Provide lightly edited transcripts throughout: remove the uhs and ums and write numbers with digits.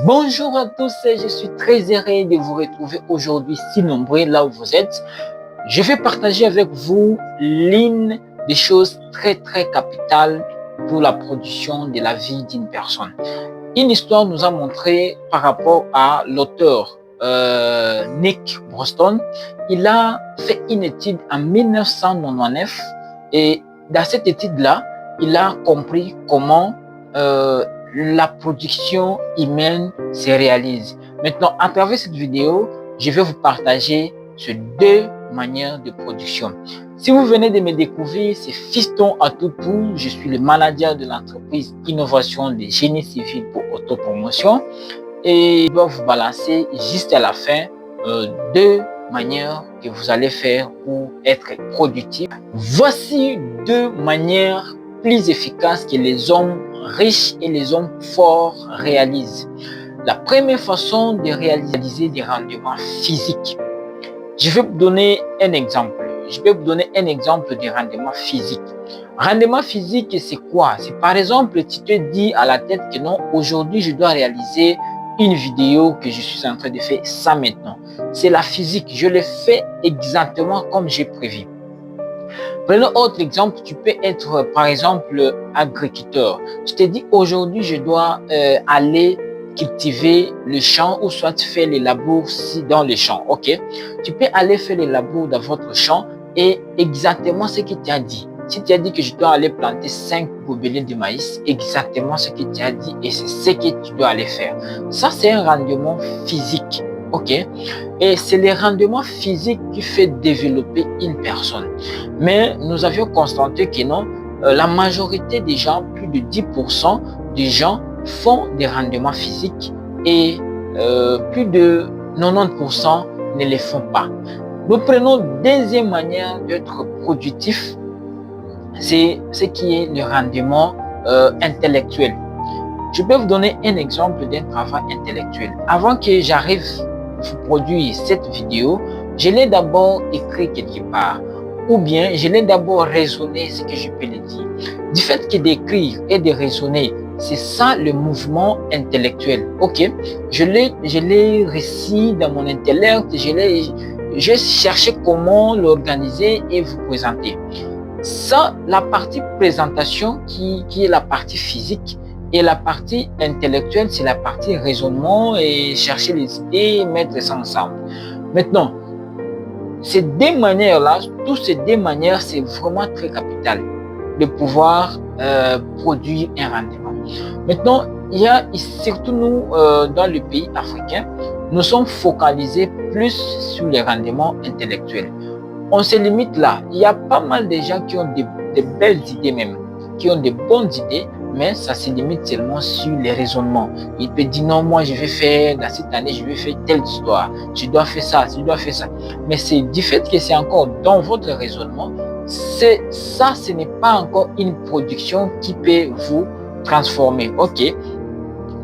Bonjour à tous, je suis très heureux de vous retrouver aujourd'hui si nombreux là où vous êtes. Je vais partager avec vous l'une des choses très capitales pour la production de la vie d'une personne. Une histoire nous a montré par rapport à l'auteur Nick Boston. Il a fait une étude en 1999 et dans cette étude-là, il a compris comment la production humaine se réalise. Maintenant, à travers cette vidéo, je vais vous partager ces deux manières de production. Si vous venez de me découvrir, c'est Fiston Atutu. Je suis le manager de l'entreprise Innovation de Génie Civil pour Autopromotion. Et je dois vous balancer juste à la fin deux manières que vous allez faire pour être productif. Voici deux manières plus efficaces que les hommes riches et les hommes forts réalisent. La première façon de réaliser des rendements physiques. Je vais vous donner un exemple. Je vais vous donner un exemple de rendement physique. Rendement physique, c'est quoi? C'est par exemple, tu te dis à la tête que non, aujourd'hui, je dois réaliser une vidéo que je suis en train de faire ça maintenant. C'est la physique. Je le fais exactement comme j'ai prévu. Prenons autre exemple, tu peux être par exemple agriculteur. Tu te dis aujourd'hui je dois aller cultiver le champ ou soit faire les labours dans le champ. Ok, tu peux aller faire les labours dans votre champ et exactement ce qu'il t'a dit. Si tu as dit que je dois aller planter 5 gobelets de maïs, exactement ce que tu as dit et c'est ce que tu dois aller faire. Ça c'est un rendement physique. Ok, et c'est le rendement physique qui fait développer une personne. Mais nous avions constaté que non, la majorité des gens, plus de 10% des gens font des rendements physiques et plus de 90% ne les font pas. Nous prenons deuxième manière d'être productif, c'est ce qui est le rendement intellectuel. Je peux vous donner un exemple d'un travail intellectuel. Avant que j'arrive à vous produire cette vidéo, je l'ai d'abord écrit quelque part. Ou bien, je l'ai d'abord raisonné, ce que je peux le dire. Du fait que d'écrire et de raisonner, c'est ça le mouvement intellectuel. Ok, je l'ai réussi dans mon intellect, j'ai cherché comment l'organiser et vous présenter. Ça, la partie présentation qui est la partie physique et la partie intellectuelle, c'est la partie raisonnement et chercher les idées, mettre ça ensemble. Maintenant, ces deux manières-là, toutes ces deux manières, c'est vraiment très capital de pouvoir produire un rendement. Maintenant, il y a surtout nous, dans le pays africain, nous sommes focalisés plus sur les rendements intellectuels. On se limite là. Il y a pas mal de gens qui ont de belles idées même, qui ont de bonnes idées, mais ça se limite seulement sur les raisonnements. Il peut dire non, moi je vais faire, dans cette année, je vais faire telle histoire, je dois faire ça, je dois faire ça. Mais c'est du fait que c'est encore dans votre raisonnement, ça, ce n'est pas encore une production qui peut vous transformer. Ok,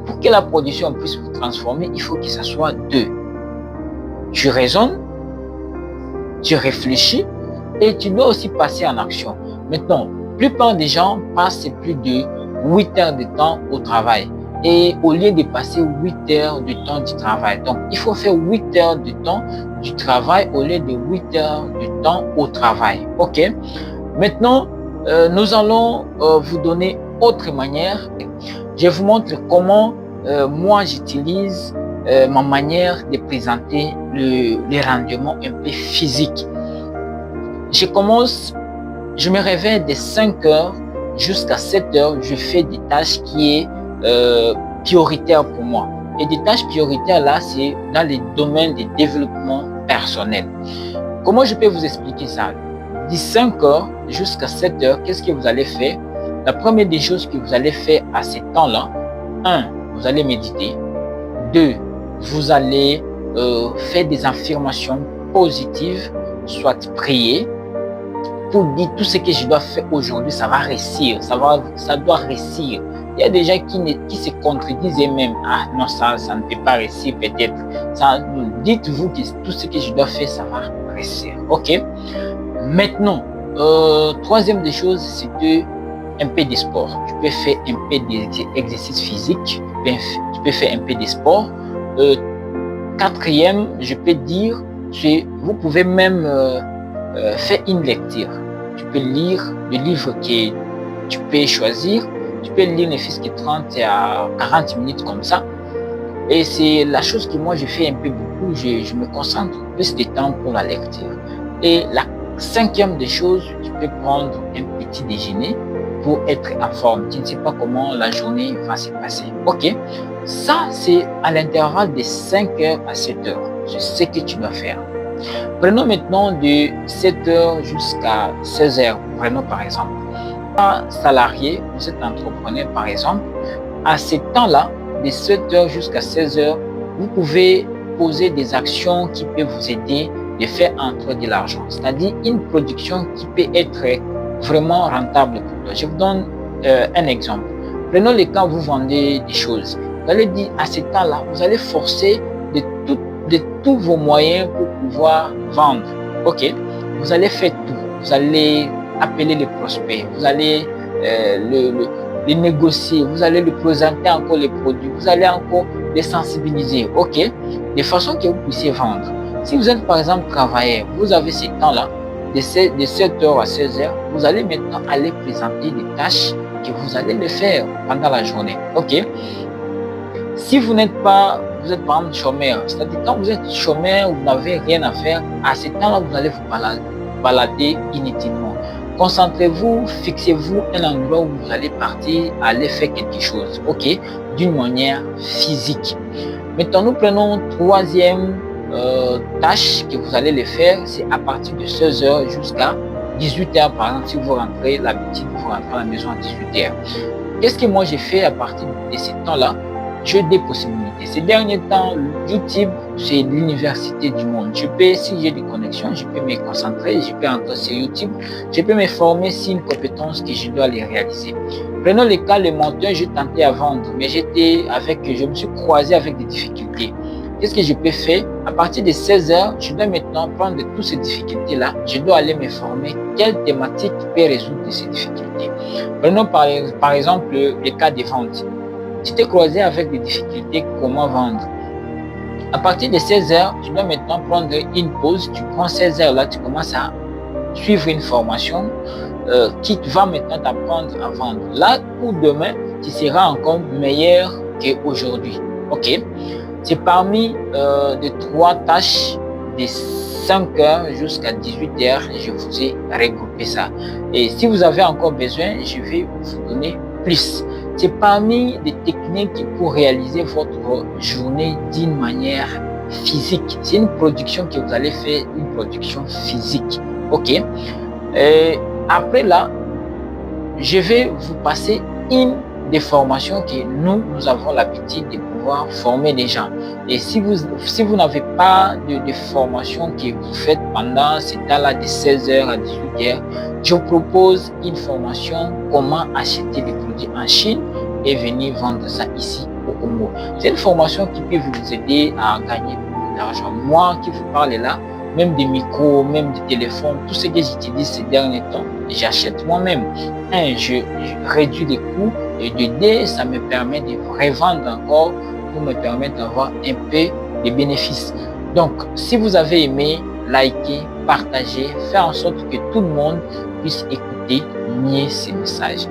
pour que la production puisse vous transformer, il faut que ça soit deux. Tu raisonnes, tu réfléchis et tu dois aussi passer en action. Maintenant, la plupart des gens passent plus de 8 heures de temps au travail. Et au lieu de passer 8 heures de temps du travail, donc il faut faire 8 heures de temps du travail au lieu de 8 heures de temps au travail. Ok? Maintenant, nous allons vous donner autre manière. Je vous montre comment moi j'utilise ma manière de présenter les rendements un peu physiques. Je me réveille de 5 heures jusqu'à 7 heures, je fais des tâches qui est prioritaire pour moi. Et des tâches prioritaires là, c'est dans les domaines de développement personnel. Comment je peux vous expliquer ça? De 5 heures jusqu'à 7 heures, qu'est-ce que vous allez faire? La première des choses que vous allez faire à ce temps-là, 1, vous allez méditer. 2, vous allez faire des affirmations positives, soit prier, pour dire tout ce que je dois faire aujourd'hui, ça va réussir, ça doit réussir. Il y a des gens qui se contredisent eux-mêmes. Ah non, ça ne peut pas réussir peut-être. Dites-vous que tout ce que je dois faire, ça va réussir. Ok? Maintenant, troisième des choses, c'est un peu de sport. Tu peux faire un peu d'exercice physique peux faire un peu de sport. Quatrième, je peux dire, vous pouvez même faire une lecture. Tu peux lire le livre que tu peux choisir. Tu peux lire ne fût-ce que 30 à 40 minutes comme ça. Et c'est la chose que moi je fais un peu beaucoup. Je me concentre plus de temps pour la lecture. Et la cinquième des choses, tu peux prendre un petit déjeuner pour être en forme. Tu ne sais pas comment la journée va se passer. Ok, ça c'est à l'intervalle de 5 heures à 7 heures. Je sais que tu dois faire. Prenons maintenant de 7 heures jusqu'à 16 heures. Prenons par exemple. Un salarié, vous êtes entrepreneur par exemple, à ce temps-là, de 7 heures jusqu'à 16 heures, vous pouvez poser des actions qui peuvent vous aider de faire entrer de l'argent. C'est-à-dire une production qui peut être vraiment rentable pour toi. Je vous donne un exemple. Prenons le cas où vous vendez des choses. Vous allez dire à ce temps-là, vous allez forcer de tous vos moyens pour pouvoir vendre. Ok, vous allez faire tout. Vous allez appeler les prospects. Vous allez les négocier. Vous allez lui présenter encore les produits. Vous allez encore les sensibiliser. Ok, de façon que vous puissiez vendre. Si vous êtes par exemple travailleur, vous avez ce temps-là, de 7 heures à 16 heures, vous allez maintenant aller présenter des tâches que vous allez les faire pendant la journée. Ok. Si vous êtes par exemple chômeur, c'est-à-dire quand vous êtes chômeur, vous n'avez rien à faire, à ce temps-là, vous allez vous balader inutilement. Concentrez-vous, fixez-vous un endroit où vous allez partir, aller faire quelque chose, ok, d'une manière physique. Maintenant, nous prenons troisième tâche que vous allez les faire, c'est à partir de 16 heures jusqu'à 18 heures, par exemple, si vous rentrez l'habitude, vous rentrez à la maison à 18 heures. Qu'est-ce que moi j'ai fait à partir de ce temps-là? J'ai des possibilités. Ces derniers temps, YouTube, c'est l'université du monde. Si j'ai des connexions, je peux me concentrer, je peux entrer sur YouTube, je peux me former sur une compétence que je dois les réaliser. Prenons le cas, le monteur, j'ai tenté à vendre, mais je me suis croisé avec des difficultés. Qu'est-ce que je peux faire? À partir de 16 heures, je dois maintenant prendre de toutes ces difficultés-là, je dois aller me former. Quelle thématique peut résoudre ces difficultés? Prenons par exemple le cas des ventes. Tu t'es croisé avec des difficultés, comment vendre? À partir de 16 heures, tu dois maintenant prendre une pause. Tu prends 16 heures là, tu commences à suivre une formation qui va maintenant t'apprendre à vendre. Là, pour demain, tu seras encore meilleur qu'aujourd'hui. Ok? C'est parmi les 3 tâches de 5 heures jusqu'à 18 heures, je vous ai regroupé ça. Et si vous avez encore besoin, je vais vous donner plus. C'est parmi les techniques pour réaliser votre journée d'une manière physique. C'est une production que vous allez faire, une production physique. Ok? Et après là, je vais vous passer une des formations que nous avons l'habitude de pouvoir former les gens. Et si vous n'avez pas de formation que vous faites pendant ce temps-là de 16h à 18h, je vous propose une formation comment acheter des produits en Chine et venir vendre ça ici au Congo. C'est une formation qui peut vous aider à gagner beaucoup d'argent. Moi qui vous parle là, même des micros, même des téléphones, tout ce que j'utilise ces derniers temps, j'achète moi-même. Je réduis les coûts et de deux, ça me permet de revendre encore pour me permettre d'avoir un peu de bénéfices. Donc, si vous avez aimé, likez, partagez, faites en sorte que tout le monde puisse écouter mieux ces messages.